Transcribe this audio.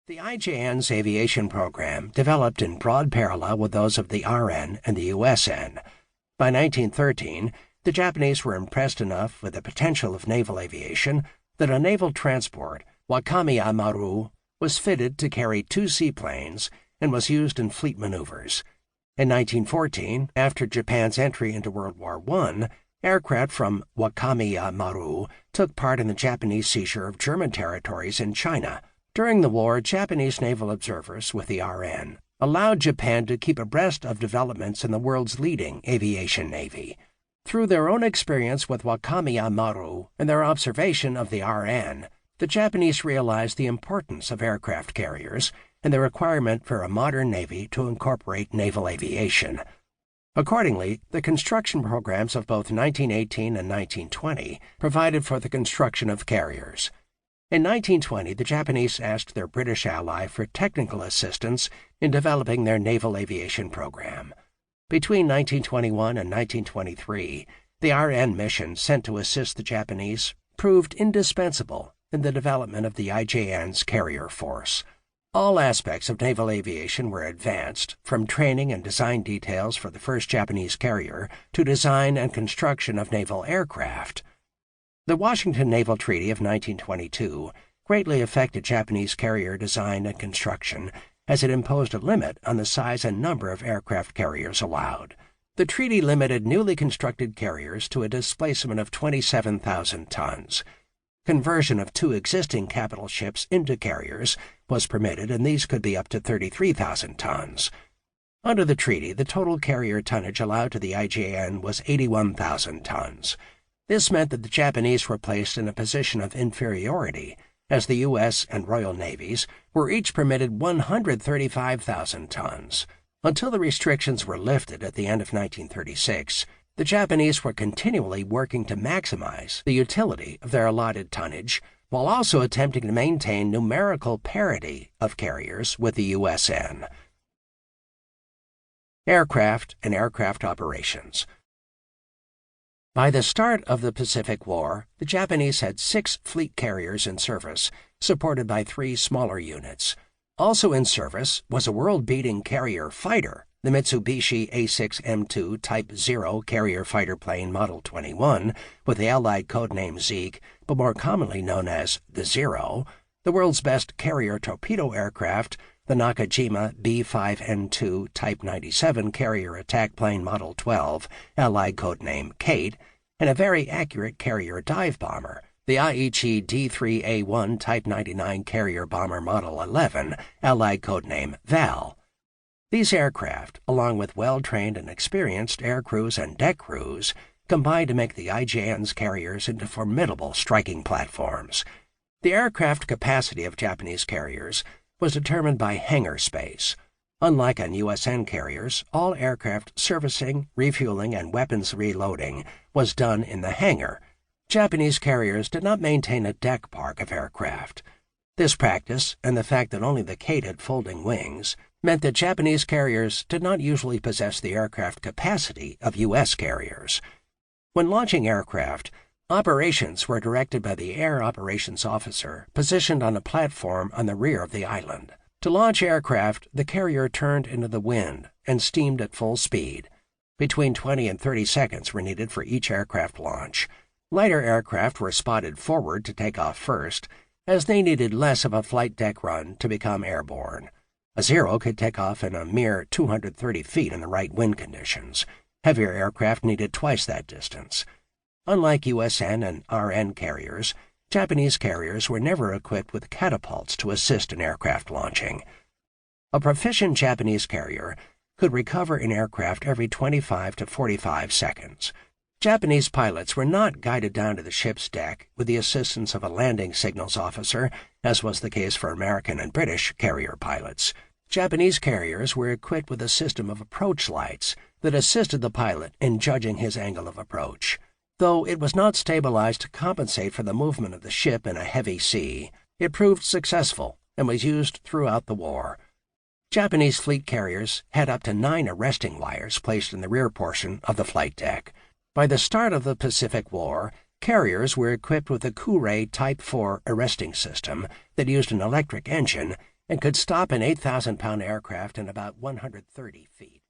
The IJN's aviation program developed in broad parallel with those of the RN and the USN. By 1913, the Japanese were impressed enough with the potential of naval aviation that a naval transport, Wakamiya Maru, was fitted to carry 2 seaplanes and was used in fleet maneuvers. In 1914, after Japan's entry into World War I, aircraft from Wakamiya Maru took part in the Japanese seizure of German territories in China. During the war, Japanese naval observers with the RN allowed Japan to keep abreast of developments in the world's leading aviation navy. Through their own experience with Wakamiya Maru and their observation of the RN, the Japanese realized the importance of aircraft carriers and the requirement for a modern navy to incorporate naval aviation. Accordingly, the construction programs of both 1918 and 1920 provided for the construction of carriers. In 1920, the Japanese asked their British ally for technical assistance in developing their naval aviation program. Between 1921 and 1923, the RN mission sent to assist the Japanese proved indispensable in the development of the IJN's carrier force. All aspects of naval aviation were advanced, from training and design details for the first Japanese carrier to design and construction of naval aircraft. The Washington Naval Treaty of 1922 greatly affected Japanese carrier design and construction, as it imposed a limit on the size and number of aircraft carriers allowed. The treaty limited newly constructed carriers to a displacement of 27,000 tons. Conversion of 2 existing capital ships into carriers was permitted, and these could be up to 33,000 tons. Under the treaty, the total carrier tonnage allowed to the IJN was 81,000 tons. This meant that the Japanese were placed in a position of inferiority, as the U.S. and Royal Navies were each permitted 135,000 tons. Until the restrictions were lifted at the end of 1936, the Japanese were continually working to maximize the utility of their allotted tonnage, while also attempting to maintain numerical parity of carriers with the USN. Aircraft and aircraft operations. By the start of the Pacific War, the Japanese had 6 fleet carriers in service, supported by 3 smaller units. Also in service was a world-beating carrier fighter, the Mitsubishi A6M2 Type 0 carrier fighter plane Model 21, with the Allied codename Zeke, but more commonly known as the Zero, the world's best carrier torpedo aircraft, the Nakajima B5N2 Type 97 carrier attack plane Model 12, Allied codename Kate, and a very accurate carrier dive bomber, the Aichi D3A1 Type 99 carrier bomber Model 11, Allied codename Val. These aircraft, along with well-trained and experienced air crews and deck crews, combined to make the IJN's carriers into formidable striking platforms. The aircraft capacity of Japanese carriers was determined by hangar space. Unlike on USN carriers, all aircraft servicing, refueling, and weapons reloading was done in the hangar. Japanese carriers did not maintain a deck park of aircraft. This practice, and the fact that only the Kate had folding wings, meant that Japanese carriers did not usually possess the aircraft capacity of U.S. carriers. When launching aircraft, operations were directed by the Air Operations Officer, positioned on a platform on the rear of the island. To launch aircraft, the carrier turned into the wind and steamed at full speed. Between 20 and 30 seconds were needed for each aircraft launch. Lighter aircraft were spotted forward to take off first, as they needed less of a flight deck run to become airborne. A Zero could take off in a mere 230 feet in the right wind conditions. Heavier aircraft needed twice that distance. Unlike USN and RN carriers, Japanese carriers were never equipped with catapults to assist in aircraft launching. A proficient Japanese carrier could recover an aircraft every 25 to 45 seconds. Japanese pilots were not guided down to the ship's deck with the assistance of a landing signals officer, as was the case for American and British carrier pilots. Japanese carriers were equipped with a system of approach lights that assisted the pilot in judging his angle of approach. Though it was not stabilized to compensate for the movement of the ship in a heavy sea, it proved successful and was used throughout the war. Japanese fleet carriers had up to 9 arresting wires placed in the rear portion of the flight deck. By the start of the Pacific War, carriers were equipped with a Kure Type 4 arresting system that used an electric engine and could stop an 8,000-pound aircraft in about 130 feet.